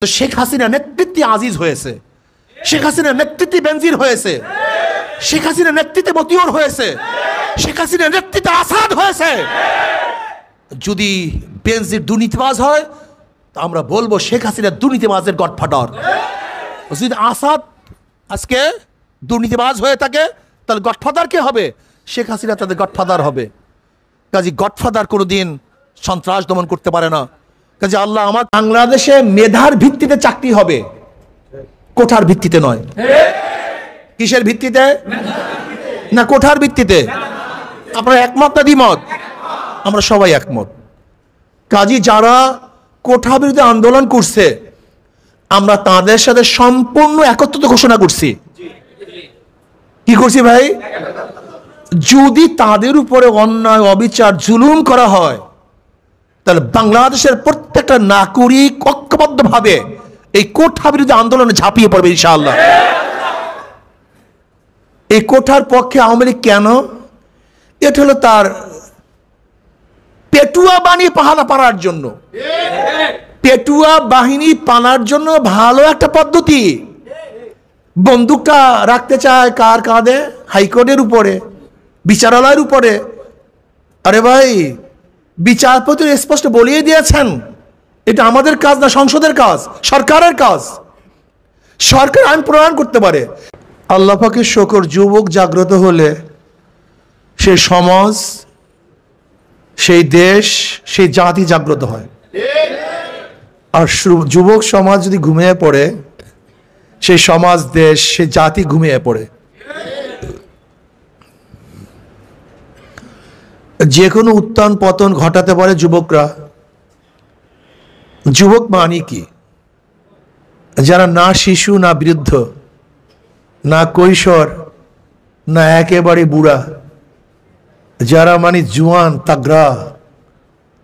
তো শেখ হাসিনা নেতৃত্বে আজিজ হয়েছে, শেখ হাসিনা নেতৃত্বে বেনজির হয়েছে, শেখ হাসিনা নেতৃত্বে মতিউর হয়েছে, শেখ হাসিনা নেতৃত্বে আসাদ হয়েছে। যদি বেনজির দুর্নীতিবাজ হয় তো আমরা বলবো শেখ হাসিনা দুর্নীতিবাজের গডফাদার। যদি আসাদ আজকে দুর্নীতিবাজ হয়ে থাকে তাহলে গডফাদার কে হবে? শেখ হাসিনা তাদের গডফাদার হবে। কাজী গডফাদার কোনোদিন সন্ত্রাস দমন করতে পারে না। কাজে আল্লাহ আমার বাংলাদেশে মেধার ভিত্তিতে চাকরি হবে, কোঠার ভিত্তিতে নয়। কিসের ভিত্তিতে? না কোঠার ভিত্তিতে। আপনারা একমত না দ্বিমত? আমরা সবাই একমত। কাজী যারা কোঠা বিরোধী আন্দোলন করছে আমরা তাদের সাথে সম্পূর্ণ একত্রিত ঘোষণা করছি। কি করছি ভাই? যদি তাদের উপরে অন্যায় অবিচার জুলুম করা হয় তাহলে বাংলাদেশের প্রত্যেকটা নাগরিক ঐক্যবদ্ধভাবে এই কোঠা বিরোধী আন্দোলনে ঝাঁপিয়ে পড়বে ইনশাআল্লাহ। এই কোঠার পক্ষে আওয়ামী লীগ কেন? এটা হলো তার পেটুয়া বানিয়ে পাহারা পাড়ার জন্য, পেটুয়া বাহিনী পানার জন্য ভালো একটা পদ্ধতি। বন্দুকটা রাখতে চায় কার কাঁধে? হাইকোর্টের উপরে, বিচারালয়ের উপরে। আরে ভাই, বিচারপতি স্পষ্ট বলিয়ে দিয়েছেন এটা আমাদের কাজ না, সংসদের কাজ, সরকারের কাজ। সরকার আইন প্রণয়ন করতে পারে। আল্লাহ পাকের শুকর, যুবক জাগ্রত হলে সেই সমাজ, সেই দেশ, সেই জাতি জাগ্রত হয়। আর যুবক সমাজ যদি ঘুমিয়ে পড়ে সেই সমাজ, দেশ, সেই জাতি ঘুমিয়ে পড়ে। যে কোনো উত্থান পতন ঘটাতে পারে যুবকরা। যুবক মানে কি? যারা না শিশু, না বৃদ্ধ, না কৈশোর, না একেবারে বুড়া, যারা মানে জুয়ান তাগড়া,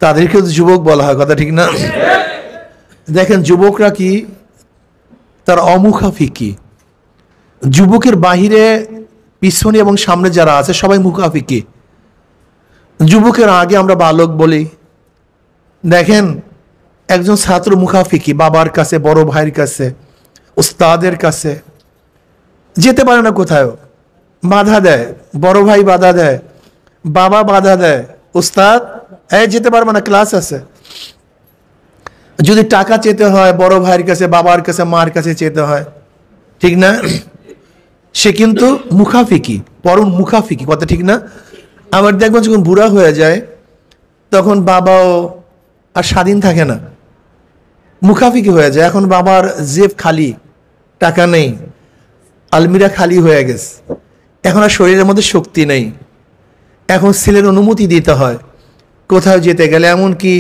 তাদেরকে তো যুবক বলা হয়, কথা ঠিক না? দেখেন যুবকরা কি, তার অমুখাফিকি। যুবকের বাহিরে, পিছনে এবং সামনে যারা আছে সবাই মুখাফিকি। যুবকের আগে আমরা বালক বলি। দেখেন একজন ছাত্র মুখাফিকি, বাবার কাছে, বড় ভাইয়ের কাছে, উস্তাদের কাছে, যেতে পারে না কোথাও, বাধা দেয়, বড় ভাই বাধা দেয়, বাবা বাধা দেয়, উস্তাদ যেতে পারবে না, ক্লাস আছে। যদি টাকা চেতে হয় বড় ভাইয়ের কাছে, বাবার কাছে, মার কাছে চেতে হয়, ঠিক না? সে কিন্তু মুখাফিকি, পরম মুখাফিকি, কথা ঠিক না? আবার দেখবেন যখন বুড়া হয়ে যায় তখন বাবাও আর স্বাধীন থাকে না, মুখাফিকি হয়ে যায়। এখন বাবার জেব খালি, টাকা নেই, আলমিরা খালি হয়ে গেছে, এখন আর শরীরের মধ্যে শক্তি নেই। এখন ছেলের অনুমতি দিতে হয় কোথাও যেতে গেলে, এমনকি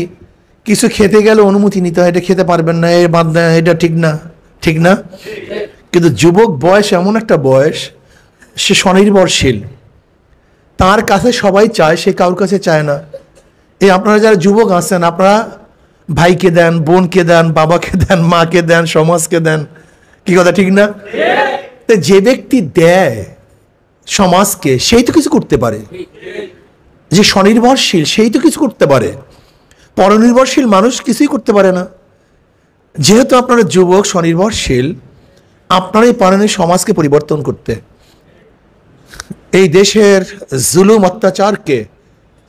কিছু খেতে গেলে অনুমতি নিতে হয়, এটা খেতে পারবেন না, এর বাদ না, এটা ঠিক না, ঠিক না? কিন্তু যুবক বয়স এমন একটা বয়স, সে স্বনির্ভরশীল, তার কাছে সবাই চায়, সে কারোর কাছে চায় না। এই আপনারা যারা যুবক আছেন, আপনারা ভাইকে দেন, বোনকে দেন, বাবাকে দেন, মাকে দেন, সমাজকে দেন, কি কথা ঠিক না? তো যে ব্যক্তি দেয় সমাজকে সেই তো কিছু করতে পারে। যে স্বনির্ভরশীল সেই তো কিছু করতে পারে, পরনির্ভরশীল মানুষ কিছুই করতে পারে না। যেহেতু আপনারা যুবক, স্বনির্ভরশীল, আপনারাই পারেন সমাজকে পরিবর্তন করতে, এই দেশের জুলুম অত্যাচারকে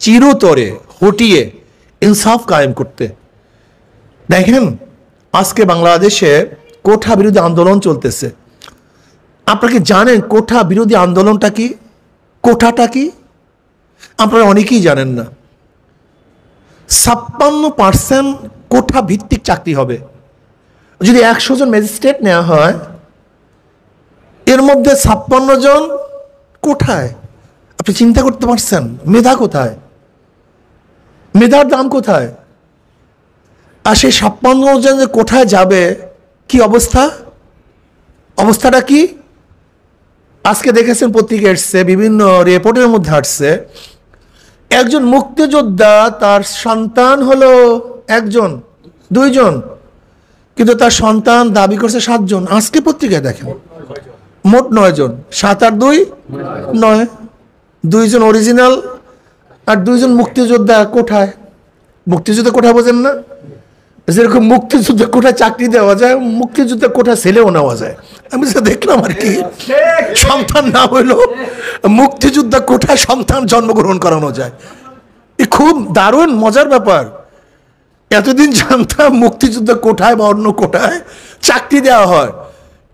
চিরতরে হটিয়ে ইনসাফ কায়েম করতে। দেখেন আজকে বাংলাদেশে কোঠা বিরোধী আন্দোলন চলতেছে। আপনারা কি জানেন কোঠা বিরোধী আন্দোলনটা কি? কোঠাটা কি? আপনারা অনেকেই জানেন না। 56% কোঠা ভিত্তিক চাকরি হবে। যদি 100 জন ম্যাজিস্ট্রেট নেওয়া হয়, এর মধ্যে 56 জন কোঠায়। আপনি চিন্তা করতে পারছেন মেধা কোথায়? মেধার দাম কোথায়? আর সেই 56 জন যে কোঠায় যাবে, কি অবস্থা? অবস্থাটা কি? আজকে দেখেছেন পত্রিকা এসছে, বিভিন্ন রিপোর্টের মধ্যে আসছে, একজন মুক্তিযোদ্ধা, তার সন্তান হলো 1 জন, 2 জন, কিন্তু তার সন্তান দাবি করছে 7 জন। আজকে পত্রিকায় দেখেন মোট 9 জন, 7 আর 2 9, 2 জন অরিজিনাল আর 2 জন মুক্তিযোদ্ধা কোঠায়। মুক্তিযোদ্ধা কোঠায় বোঝেন না? যেরকম মুক্তিযুদ্ধে কোথায় চাকরি দেওয়া যায়, মুক্তিযুদ্ধে কোথায় ছেলেও নেওয়া যায়। আমি যা দেখলাম আর কি, সন্তান না হইলেও মুক্তিযুদ্ধে কোথায় সন্তান জন্মগ্রহণ করানো যায়। এ খুব দারুণ মজার ব্যাপার। এতদিন জানতাম মুক্তিযুদ্ধ কোঠায় বা অন্য কোঠায় চাকরি দেওয়া হয়,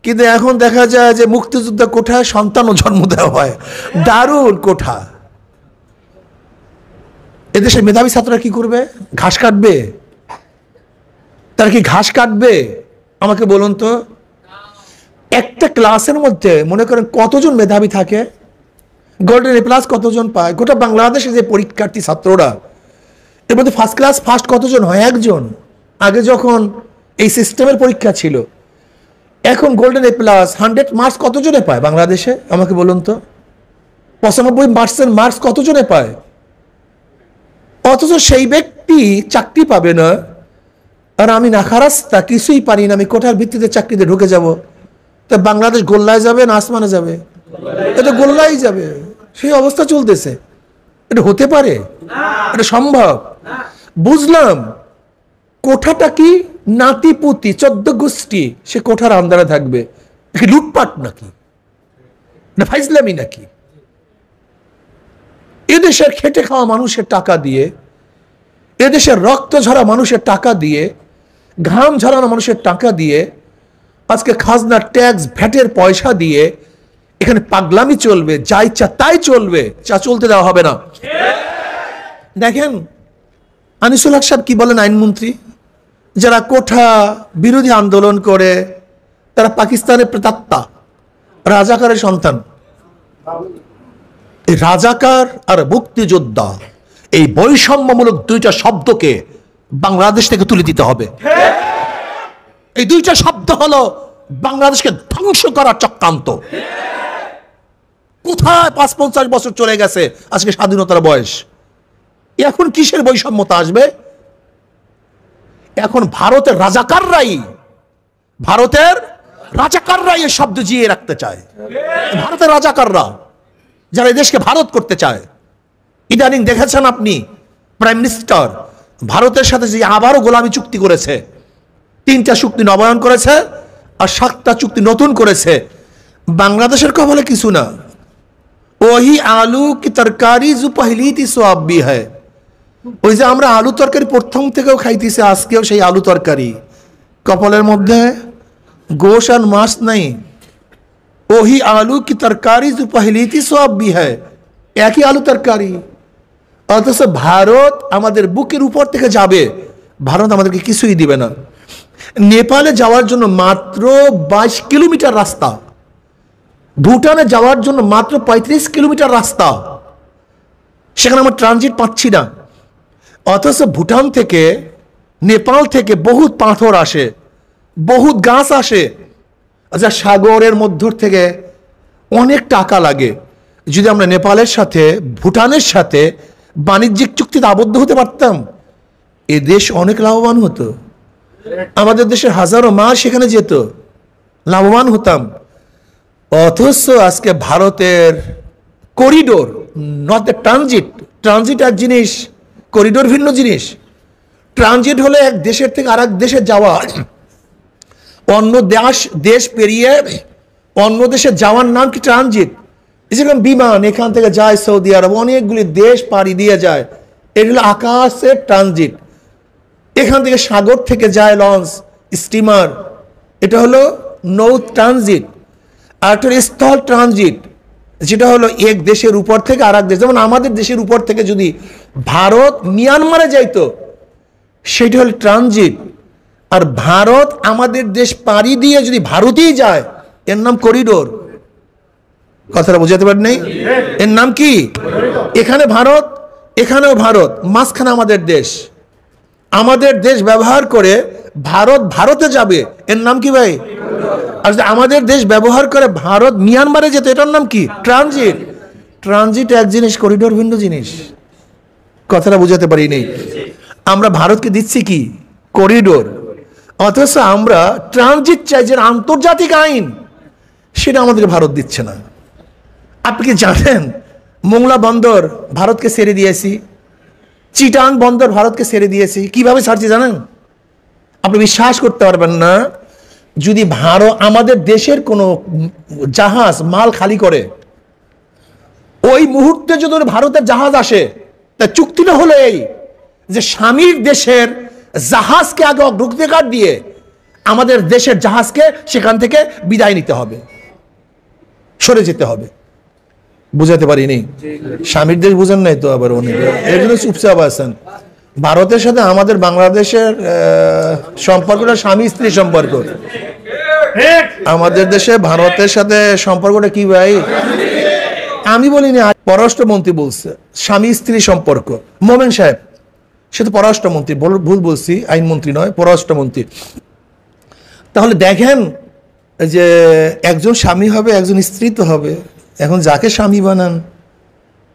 কিন্তু এখন দেখা যায় যে মুক্তিযুদ্ধ কোঠায় সন্তানও জন্ম দেওয়া হয়। দারুণ কোঠা। এদেশের মেধাবী ছাত্ররা কি করবে? ঘাস কাটবে? তারা কি ঘাস কাটবে? আমাকে বলুন তো। একটা ক্লাসের মধ্যে মনে করেন কতজন মেধাবী থাকে? গোল্ডেন এ প্লাস কতজন পায়? গোটা বাংলাদেশে যে পরীক্ষার্থী ছাত্ররা, এর মধ্যে ফার্স্ট ক্লাস ফার্স্ট কতজন হয়? একজন। আগে যখন এই সিস্টেমের পরীক্ষা ছিল, এখন গোল্ডেন এ প্লাস 100 মার্কস কতজনে পায় বাংলাদেশে? আমাকে বলুন তো। 95% মার্কস কতজনে পায়? অথচ সেই ব্যক্তি চাকরি পাবে না, আর আমি নাখারাস্তা, কিছুই পারি না, আমি কোঠার ভিত্তিতে চাকরিতে ঢুকে যাব। তা বাংলাদেশ গোল্লায় যাবে না আসমানে যাবে? এটা গোল্লাই যাবে। সেই অবস্থা চলতেছে। এটা হতে পারে? এটা সম্ভব? বুঝলাম কোঠাটা কি নাতিপুতি 14 গোষ্ঠী সে কোঠার আন্দারে থাকবে। লুটপাট নাকি? না ফাইজলামি নাকি? এদেশের খেটে খাওয়া মানুষের টাকা দিয়ে, এদেশের রক্ত ঝরা মানুষের টাকা দিয়ে, ঘাম ঝরানো মানুষের টাকা দিয়ে, আজকে খাজনা ট্যাক্স ভ্যাটের পয়সা দিয়ে এখানে পাগলামি চলবে, যা ইচ্ছা তাই চলবে, যা চলতে দেওয়া হবে না। দেখেন আনিসুল হক সাহেব কি বলেন, আইনমন্ত্রী। যারা কোঠা বিরোধী আন্দোলন করে তারা পাকিস্তানের প্রেতাত্মা, রাজাকারের সন্তান। রাজাকার আর মুক্তিযোদ্ধা, এই বৈষম্যমূলক দুইটা শব্দকে বাংলাদেশ থেকে তুলে দিতে হবে। এই দুইটা শব্দ হলো বাংলাদেশকে ধ্বংস করার চক্রান্ত। কোথায় ৫-৫০ বছর চলে গেছে আজকে স্বাধীনতার বয়স। এখন কিসের বৈষম্যতা আসবে? এখন ভারতের রাজাকাররাই এই শব্দ জিয়ে রাখতে চায়। ভারতের রাজাকাররা যারা এই দেশকে ভারত করতে চায়। ইদানিং দেখেছেন আপনি প্রাইম মিনিস্টার ভারতের সাথে যে আবারও গোলামি চুক্তি করেছে, 3টা চুক্তি নবায়ন করেছে আর 7টা চুক্তি নতুন করেছে। বাংলাদেশের কবলে কিছু না। ওহি আলু কি তরকারি জো পহলি থি সো আব ভি হ্যায়। ওই যে আমরা আলু তরকারি প্রথম থেকেও খাইতেছি, আজকেও সেই আলু তরকারি। কপালের মধ্যে গোশ আর মাছ নাই। ওহি আলু কি তরকারি জো পহলি থি সো আব ভি হ্যায়। একই আলু তরকারি। অথচ ভারত আমাদের বুকের উপর থেকে যাবে, ভারত আমাদেরকে কিছুই দিবে না। নেপালে যাওয়ার জন্য মাত্র 22 কিলোমিটার রাস্তা, ভুটানে যাওয়ার জন্য মাত্র 35 কিলোমিটার রাস্তা, সেখানে আমরা ট্রানজিট পাচ্ছি না। অথচ ভুটান থেকে, নেপাল থেকে বহুত পাথর আসে, বহুত গাছ আসে, আচ্ছা সাগরের মধ্য থেকে অনেক টাকা লাগে। যদি আমরা নেপালের সাথে, ভুটানের সাথে বাণিজ্যিক চুক্তিতে আবদ্ধ হতে পারতাম, এ দেশ অনেক লাভবান হতো। আমাদের দেশের হাজারো মাস সেখানে যেত, লাভবান হতাম। অথচ আজকে ভারতের corridor, not the transit. Transit এক জিনিস, করিডোর ভিন্ন জিনিস। ট্রানজিট হলো এক দেশের থেকে আরেক দেশে যাওয়া, অন্য দেশ পেরিয়ে অন্য দেশে যাওয়ার নাম কি ট্রানজিট। যেরকম বিমান এখান থেকে যায় সৌদি আরব, অনেকগুলি দেশ পাড়ি দিয়ে যায়, এটা হলো আকাশের ট্রানজিট। এখান থেকে সাগর থেকে যায় লঞ্চ, স্টিমার, এটা হলো নৌ ট্রানজিট। আর একটা স্থল ট্রানজিট, যেটা হলো এক দেশের উপর থেকে আর এক দেশ। যেমন আমাদের দেশের উপর থেকে যদি ভারত মিয়ানমারে যাইতো, সেটা হলো ট্রানজিট। আর ভারত আমাদের দেশ পাড়ি দিয়ে যদি ভারতেই যায়, এর নাম করিডোর। কথাটা বুঝাতে পারেন নাই? এর নাম কি? এখানে ভারত, এখানেও ভারত, মাঝখানে আমাদের দেশ। আমাদের দেশ ব্যবহার করে ভারত ভারতে যাবে, এর নাম কি ভাই? আর আমাদের দেশ ব্যবহার করে ভারত মিয়ানমারে যেত, এটার নাম কি? ট্রানজিট। ট্রানজিট এক জিনিস, করিডোর ভিন্ন জিনিস। কথাটা বুঝাতে পারি নেই? আমরা ভারতকে দিচ্ছি কি? করিডোর। অথচ আমরা ট্রানজিট চাই, যে আন্তর্জাতিক আইন, সেটা আমাদেরকে ভারত দিচ্ছে না। আপনি কি জানেন মোংলা বন্দর ভারতকে ছেড়ে দিয়েছি, চিটাং বন্দর ভারতকে ছেড়ে দিয়েছি। কিভাবে ছাড়ছি জানেন? আপনি বিশ্বাস করতে পারবেন না, যদি ভারত আমাদের দেশের কোনো জাহাজ মাল খালি করে, ওই মুহূর্তে যদি ভারতের জাহাজ আসে, তা চুক্তিটা হলো এই যে স্বামীর দেশের জাহাজকে আগে অগ্রাধিকার দিয়ে আমাদের দেশের জাহাজকে সেখান থেকে বিদায় নিতে হবে, সরে যেতে হবে। বুঝাতে পারিনি? স্বামীর দেশ বুঝেন নাই তো আবার অনেক, এর জন্য চুপচাপ আছেন। ভারতের সাথে আমাদের বাংলাদেশের সম্পর্কটা স্বামী স্ত্রী সম্পর্ক। আমাদের দেশে ভারতের সাথে সম্পর্কটা কি ভাই? আমি বলিনি, পররাষ্ট্রমন্ত্রী বলছে স্বামী স্ত্রী সম্পর্ক। মোমেন সাহেব, সে তো পররাষ্ট্রমন্ত্রী, ভুল বলছি, আইনমন্ত্রী নয়, পররাষ্ট্রমন্ত্রী। তাহলে দেখেন যে একজন স্বামী হবে, একজন স্ত্রী তো হবে। এখন যাকে স্বামী বানান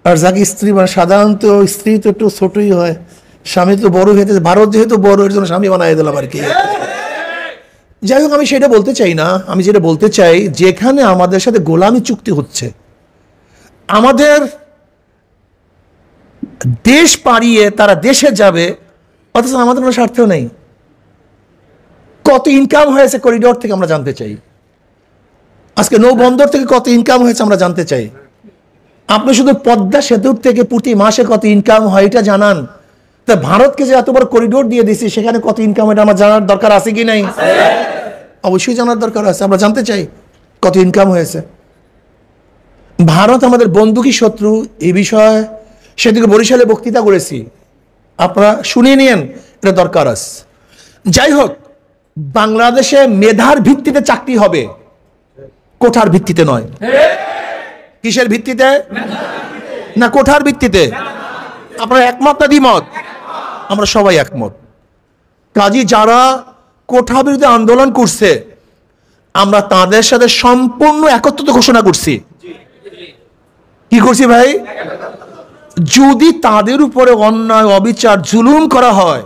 আর যাকে স্ত্রী বানান, সাধারণত স্ত্রী তো একটু ছোটই হয়, স্বামী তো বড় হয়েছে। ভারত যেহেতু বড়, এর জন্য স্বামী বানাই দিলাম আর কি। যাই হোক, আমি সেটা বলতে চাই না। আমি যেটা বলতে চাই, যেখানে আমাদের সাথে গোলামি চুক্তি হচ্ছে, আমাদের দেশ পাড়িয়ে তারা দেশে যাবে, অথচ আমাদের কোনো স্বার্থ নেই। কত ইনকাম হয়েছে করিডোর থেকে আমরা জানতে চাই। আজকে নৌবন্দর থেকে কত ইনকাম হয়েছে আমরা জানতে চাই। আপনি শুধু পদ্মা সেতুর থেকে প্রতি মাসে কত ইনকাম হয় এটা জানান। তা ভারতকে যে এত বড় করিডোর দিয়ে দিছি, সেখানে কত ইনকাম, এটা আমার জানার দরকার আছে কি নাই? অবশ্যই জানার দরকার আছে। আমরা জানতে চাই কত ইনকাম হয়েছে। ভারত আমাদের বন্ধু কি শত্রু, এই বিষয়ে সেদিকে বরিশালে বক্তৃতা করেছি, আপনারা শুনিয়ে নিয়েন, এটা দরকার আছে। যাই হোক, বাংলাদেশে মেধার ভিত্তিতে চাকরি হবে, কোঠার ভিত্তিতে নয়। কিসের ভিত্তিতে? না কোঠার ভিত্তিতে। আপনারা একমত না দ্বিমত? আমরা সবাই একমত। কাজী যারা কোঠা বিরোধী আন্দোলন করছে, আমরা তাদের সাথে সম্পূর্ণ একত্রিত ঘোষণা করছি। কি করছি ভাই? যদি তাদের উপরে অন্যায়, অবিচার, জুলুম করা হয়,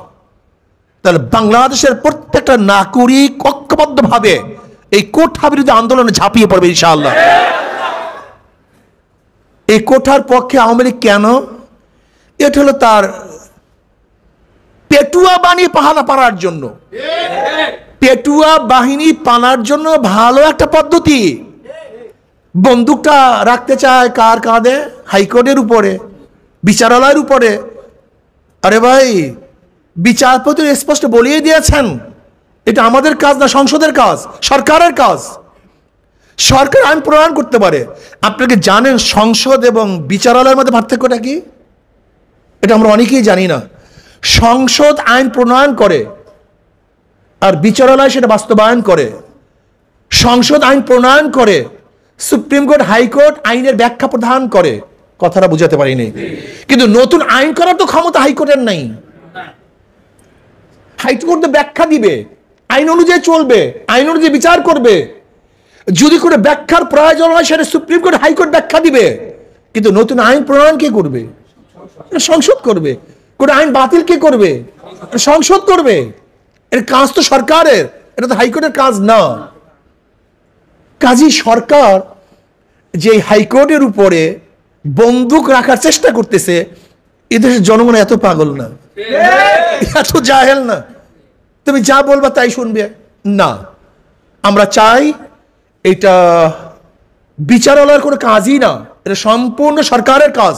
তাহলে বাংলাদেশের প্রত্যেকটা নাগরিক ঐক্যবদ্ধভাবে এই কোঠা বিরোধী আন্দোলনে ঝাঁপিয়ে পড়বে ইনশাআল্লাহ। এই কোঠার পক্ষে আওয়ামী লীগ কেন? এটা হলো তার পেটুয়া বানিয়ে পাহারা পাড়ার জন্য, পেটুয়া বাহিনী পানার জন্য ভালো একটা পদ্ধতি। বন্দুকটা রাখতে চায় কার কাঁধে? হাইকোর্টের উপরে, বিচারালয়ের উপরে। আরে ভাই, বিচারপতি স্পষ্ট বলিয়ে দিয়েছেন, এটা আমাদের কাজ না, সংসদের কাজ, সরকারের কাজ। সরকার আইন প্রণয়ন করতে পারে। আপনাকে জানেন সংসদ এবং বিচারালয়ের মধ্যে পার্থক্যটা কি? এটা আমরা অনেকেই জানি না। সংসদ আইন প্রণয়ন করে আর বিচারালয় সেটা বাস্তবায়ন করে। সংসদ আইন প্রণয়ন করে, সুপ্রিম কোর্ট, হাইকোর্ট আইনের ব্যাখ্যা প্রদান করে। কথাটা বুঝাতে পারিনি? কিন্তু নতুন আইন করার তো ক্ষমতা হাইকোর্টের নাই। হাইকোর্ট ব্যাখ্যা দিবে, আইন অনুযায়ী চলবে, আইন অনুযায়ী বিচার করবে। যদি কোনো ব্যাখ্যার প্রয়োজন হয়, সেটা সুপ্রিম কোর্ট, হাইকোর্ট ব্যাখ্যা দিবে। কিন্তু নতুন আইন প্রণয়ন কে করবে? সংসদ করবে। কোনো আইন বাতিল কে করবে? সংসদ করবে। এর কাজ তো সরকারের, এটা তো হাইকোর্টের কাজ না। কাজী সরকার যে হাইকোর্টের উপরে বন্দুক রাখার চেষ্টা করতেছে, এদেশের জনগণ এত পাগল না, এত জাহেল না। তুমি যা বলবা তাই শুনবে না। আমরা চাই এটা বিচারালয়ের কোনো কাজই না, এটা সম্পূর্ণ সরকারের কাজ।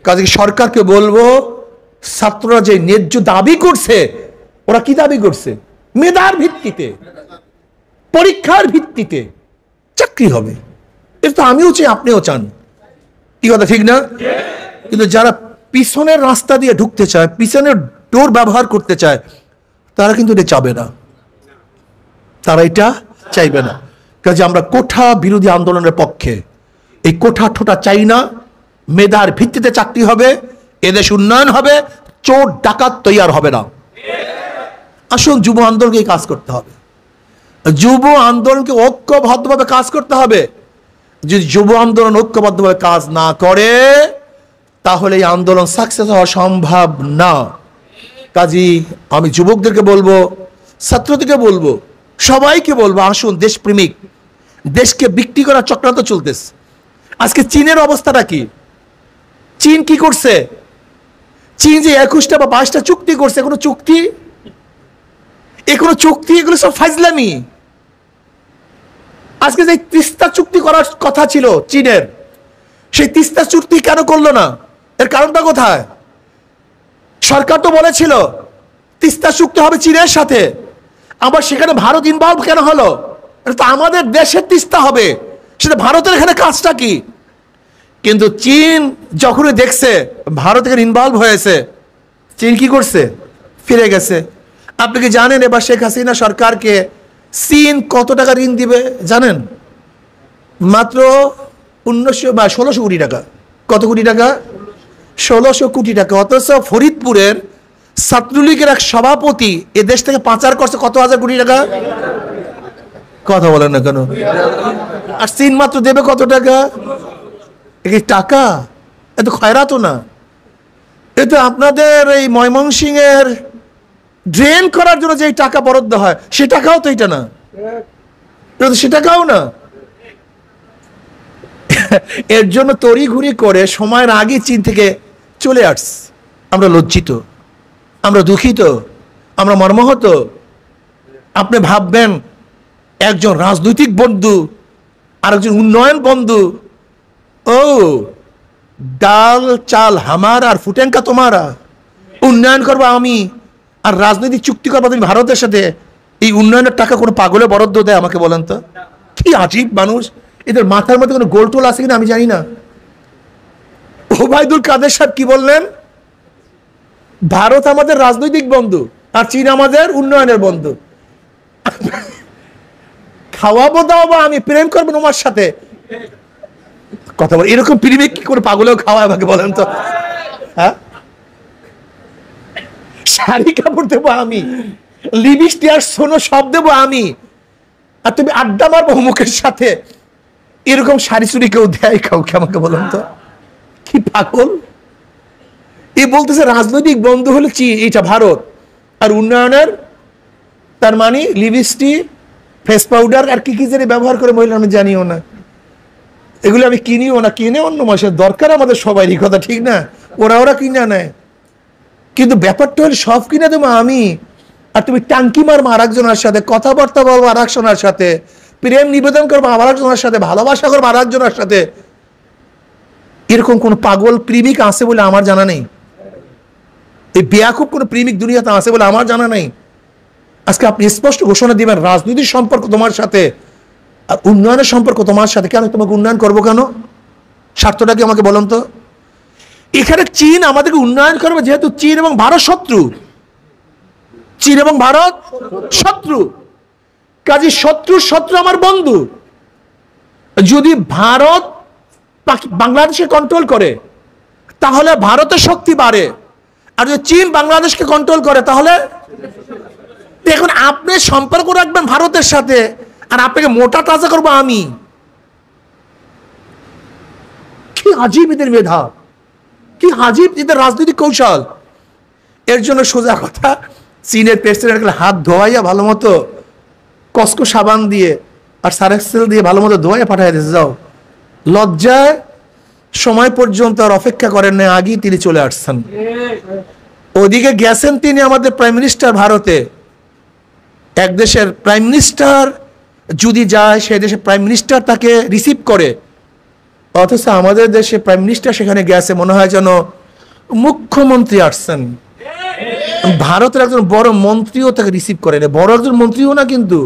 কাজে সরকারকে বলবো, ছাত্ররা যে ন্যায্য দাবি করছে, ওরা কি দাবি করছে? মেধার ভিত্তিতে, পরীক্ষার ভিত্তিতে চাকরি হবে। এটা তো আমিও চাই, আপনিও চান। কি কথা ঠিক না? কিন্তু যারা পিছনের রাস্তা দিয়ে ঢুকতে চায়, পিছনের ডোর ব্যবহার করতে চায়, তারা কিন্তু এটা চাবে না, তারা এটা চাইবে না। কাজে আমরা কোঠা বিরোধী আন্দোলনের পক্ষে। এই কোঠা ঠোঁটা চাই না। মেধার ভিত্তিতে চাকরি হবে, এদেশ উন্নয়ন হবে, চোর ডাকাত তৈয়ার হবে না। আসুন, যুব আন্দোলনকে কাজ করতে হবে। যুব আন্দোলনকে ঐক্যবদ্ধভাবে কাজ করতে হবে। যদি যুব আন্দোলন ঐক্যবদ্ধভাবে কাজ না করে, তাহলে এই আন্দোলন সাকসেস হওয়া সম্ভব না। কাজী আমি যুবকদেরকে বলবো, ছাত্রদেরকে বলবো, সবাইকে বলবো, আসুন, দেশপ্রেমিক, দেশকে বিক্রি করার চক্রান্ত চলতেছে। আজকে চীনের অবস্থাটা কি? চীন কি করছে? চীন যে 21টা বা 22টা চুক্তি করছে, কোনো চুক্তি এগুলো চুক্তি, এগুলো সব ফাইজলামি। আজকে যে তিস্তা চুক্তি করার কথা ছিল চীনের, সেই তিস্তা চুক্তি কেন করলো না? এর কারণটা কোথায়? সরকার তো বলেছিল তিস্তা চুক্তি হবে চীনের সাথে, আবার সেখানে ভারত ইনভলভ কেন হলো? এটা তো আমাদের দেশের তিস্তা হবে, সেটা ভারতের এখানে কাজটা কি? কিন্তু চীন যখনই দেখছে ভারত এখানে ইনভলভ হয়েছে, চীন কি করছে? ফিরে গেছে। আপনি কি জানেন এবার শেখ হাসিনা সরকারকে চীন কত টাকা ঋণ দিবে জানেন? মাত্র 1600 কোটি টাকা। কত কোটি টাকা? 1600 কোটি টাকা। অথচ ফরিদপুরের ছাত্রলীগের এক সভাপতি এ দেশ থেকে পাচার করছে কত হাজার কোটি টাকা? কথা বলেন না কেন? আর চীন মাত্র দেবে কত টাকা? এই টাকা এত খয়রাতো না, এটা আপনাদের এই ময়মনসিংহের ড্রেন করার জন্য যে টাকা বরাদ্দ হয় সে টাকাও তো এটা না, সে টাকাও না। এর জন্য তড়িঘড়ি করে সময়ের আগে চীন থেকে চলে আসছে। আমরা লজ্জিত, আমরা দুঃখিত, আমরা মর্মাহত। আপনি ভাববেন একজন রাজনৈতিক বন্ধু আর একজন উন্নয়ন বন্ধু, ও ডাল চাল হামার আর ফুটেঙ্কা তোমারা, উন্নয়ন করবো আমি আর রাজনৈতিক চুক্তি করবো তুমি ভারতের সাথে। এই উন্নয়নের টাকা কোনো পাগলে বরাদ্দ দেয়? আমাকে বলেন তো, কি আজীব মানুষ। এদের মাথার মধ্যে কোনো গোলটোল আছে কিনা আমি জানি না। ওবায়দুল কাদের সাহেব কি বললেন? ভারত আমাদের রাজনৈতিক বন্ধু আর চীন আমাদের উন্নয়নের বন্ধু। খাওয়াবো দাওয়াবো আমি, প্রেম করবো তোমার সাথে। কথা বল, এরকম প্রেমে কি করে পাগলেও খাওয়ায় আমাকে বলেন তো? হ্যাঁ, শাড়ি কাপড় দেবো আমি, লিপস্টিক আর সোনো সব দেবো আমি, আর তুমি আড্ডা মারবো মুখের সাথে। এরকম শাড়ি চুরি কেউ দেয় কাউকে? আমাকে বলেন তো, কি পাগল। এ বলতেছে রাজনৈতিক বন্ধু হলো চীন, এটা ভারত, আর উন্নয়নের তার মানে লিপস্টিক, ফেস পাউডার আর কি কি জানি ব্যবহার করে মহিলা, আমি জানিও না। এগুলো আমি কিনিও না, কিনে অন্য মাসের দরকার আমাদের সবারই, কথা ঠিক না? ওরা কিনে নেয়, কিন্তু ব্যাপারটা হলে সব কিনে দেবো আমি, আর তুমি টাঙ্কি মারবো আর একজনের সাথে, কথাবার্তা বলবো আর একজনের সাথে, প্রেম নিবেদন করবো আর একজনের সাথে, ভালোবাসা করবো আর একজনের সাথে। এরকম কোন পাগল প্রেমিক আছে বলে আমার জানা নেই। এই বেয়াকুব কোন প্রেমিক দুনিয়াতে আছে বলে আমার জানা নেই। আজকে আপনি স্পষ্ট ঘোষণা দিবেন রাজনৈতিক সম্পর্ক তোমার সাথে আর উন্নয়নের সম্পর্ক তোমার সাথে। কেন তোমাকে উন্নয়ন করবো কেন? স্বার্থটা কি আমাকে বলুন তো? এখানে চীন আমাদেরকে উন্নয়ন করবে যেহেতু চীন এবং ভারত শত্রু। চীন এবং ভারত শত্রু, কাজী শত্রুর শত্রু আমার বন্ধু। যদি ভারত বাংলাদেশকে কন্ট্রোল করে তাহলে ভারতের শক্তি বাড়ে, আর যদি চীন বাংলাদেশকে কন্ট্রোল করে তাহলে। এখন আপনি সম্পর্ক রাখবেন ভারতের সাথে আর আপনাকে মোটা তাজা করবো আমি। কি আজীব এদের মেধা, কি আজীব এদের রাজনৈতিক কৌশল। এর জন্য সোজা কথা, চীনের প্রেসিডেন্ট হাত ধোয়াইয়া ভালো মতো কসকো সাবান দিয়ে আর সারেক্সেল দিয়ে ভালো মতো ধোয়াইয়া পাঠাই দিয়েছে, যাও। লজ্জায় সময় পর্যন্ত আর অপেক্ষা করেন না, আগেই তিনি চলে আসছেন। ওদিকে গেছেন তিনি আমাদের প্রাইম মিনিস্টার ভারতে। এক দেশের প্রাইম মিনিস্টার যদি যায় সে দেশের প্রাইম মিনিস্টার তাকে রিসিভ করে, অথচ আমাদের দেশে প্রাইম মিনিস্টার সেখানে গেছে মনে হয় যেন মুখ্যমন্ত্রী আসছেন। ভারতের একজন বড় মন্ত্রীও তাকে রিসিভ করে না, বড় একজন মন্ত্রীও না, কিন্তু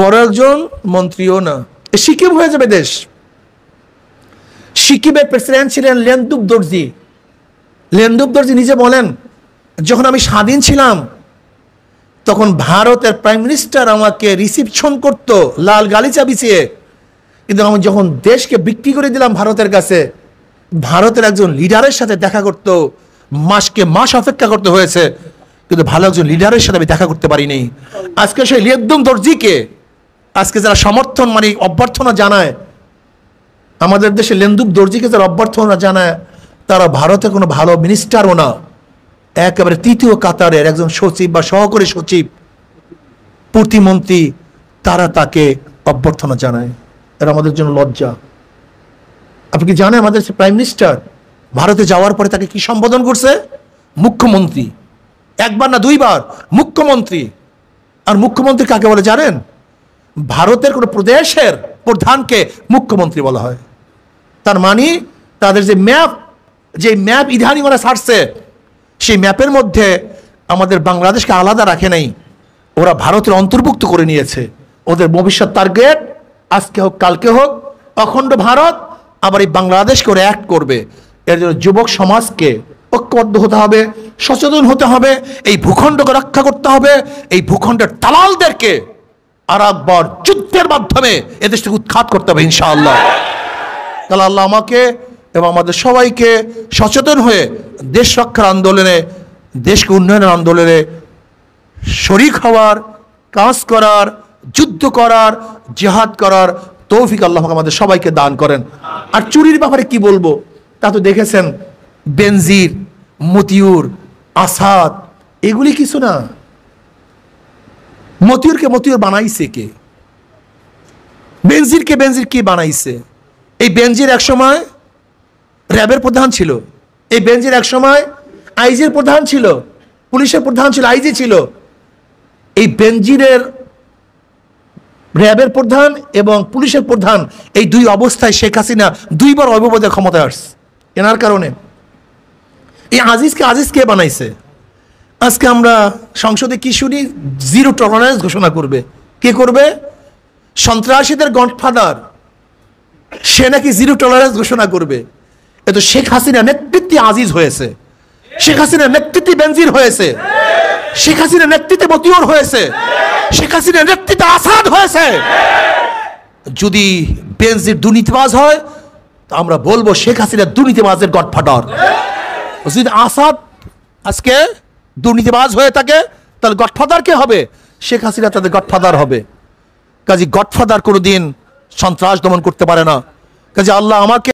বড় একজন মন্ত্রীও না। সিকিম হয়ে যাবে দেশ। সিকিমের প্রেসিডেন্ট ছিলেন লেনদুপ দর্জি। লেনদুপ দর্জি নিজে বলেন, যখন আমি স্বাধীন ছিলাম তখন ভারতের প্রাইম মিনিস্টার আমাকে রিসিপশন করত লাল গালিচা বিছিয়ে, কিন্তু আমি যখন দেশকে বিক্রি করে দিলাম ভারতের কাছে, ভারতের একজন লিডারের সাথে দেখা করত, মাসকে মাস অপেক্ষা করতে হয়েছে, কিন্তু ভালো একজন লিডারের সাথে আমি দেখা করতে পারিনি। আজকে সেই লেনদুপ দর্জিকে আজকে যারা সমর্থন মানে অভ্যর্থনা জানায়, আমাদের দেশে লেনদুপ দর্জিকে যারা অভ্যর্থনা জানায়, তারা ভারতে কোনো ভালো মিনিস্টারও না, একেবারে তৃতীয় কাতারের একজন সচিব বা সহকারী সচিব, প্রতিমন্ত্রী, তারা তাকে অভ্যর্থনা জানায়। এটা আমাদের জন্য লজ্জা। আপনি কি জানেন আমাদের প্রাইম মিনিস্টার ভারতে যাওয়ার পরে তাকে কি সম্বোধন করছে? মুখ্যমন্ত্রী। একবার না দুইবার মুখ্যমন্ত্রী। আর মুখ্যমন্ত্রী কাকে বলে জানেন? ভারতের কোনো প্রদেশের প্রধানকে মুখ্যমন্ত্রী বলা হয়। তার মানে তাদের যে ম্যাপ ইধানি ওরা ছাড়ছে, সেই ম্যাপের মধ্যে আমাদের বাংলাদেশকে আলাদা রাখে নাই, ওরা ভারতের অন্তর্ভুক্ত করে নিয়েছে। ওদের ভবিষ্যৎ টার্গেট আজকে হোক কালকে হোক অখণ্ড ভারত, আবার এই বাংলাদেশকে ওরা অ্যাক্ট করবে। এর জন্য যুবক সমাজকে ঐক্যবদ্ধ হতে হবে, সচেতন হতে হবে, এই ভূখণ্ডকে রক্ষা করতে হবে, এই ভূখণ্ডের দালালদেরকে আর একবার যুদ্ধের মাধ্যমে এদেশ থেকে উৎখাত করতে হবে ইনশাআল্লাহ। তাহলে আল্লাহ আমাকে এবং আমাদের সবাইকে সচেতন হয়ে দেশ রক্ষার আন্দোলনে, দেশকে উন্নয়নের আন্দোলনে শরীক হওয়ার, কাজ করার, যুদ্ধ করার, জিহাদ করার তৌফিক আল্লাহ আমাদের সবাইকে দান করেন। আর চুরির ব্যাপারে কি বলবো, তা তো দেখেছেন, বেনজির, মতিউর, আসাদ, এগুলি কিছু না। মতিউরকে মতিউর বানাইছে কে? বেনজিরকে বেনজির কে বানাইছে? এই বেনজির একসময় র্যাবের প্রধান ছিল, এই বেনজির একসময় আইজির প্রধান ছিল, পুলিশের প্রধান ছিল, আইজি ছিল। এই বেনজিরের র্যাবের প্রধান এবং পুলিশের প্রধান, এই দুই অবস্থায় শেখ হাসিনা দুইবার অবৈধ ক্ষমতায় আসছে। এনার কারণে এই আজিজ কে বানাইছে? আজকে আমরা সংসদে কি শুনি? জিরো টলারেন্স ঘোষণা করবে। কে করবে? সন্ত্রাসীদের গডফাদার, সে নাকি জিরো টলারেন্স ঘোষণা করবে। এ তো শেখ হাসিনা নেতৃত্বে আজিজ হয়েছে, শেখ হাসিনার নেতৃত্বে বেনজির হয়েছে, শেখ হাসিনার নেতৃত্বে মতিউর হয়েছে, শেখ হাসিনার নেতৃত্বে আসাদ হয়েছে। যদি বেনজির দুর্নীতিবাজ হয় তা আমরা বলবো শেখ হাসিনা দুর্নীতিবাজের গডফাদার। যদি আসাদ আজকে দুর্নীতিবাজ হয়ে থাকে তাহলে গডফাদার কে হবে? শেখ হাসিনা তাদের গডফাদার হবে। কাজে গডফাদার কোনোদিন সন্ত্রাস দমন করতে পারে না। কাজে আল্লাহ আমাকে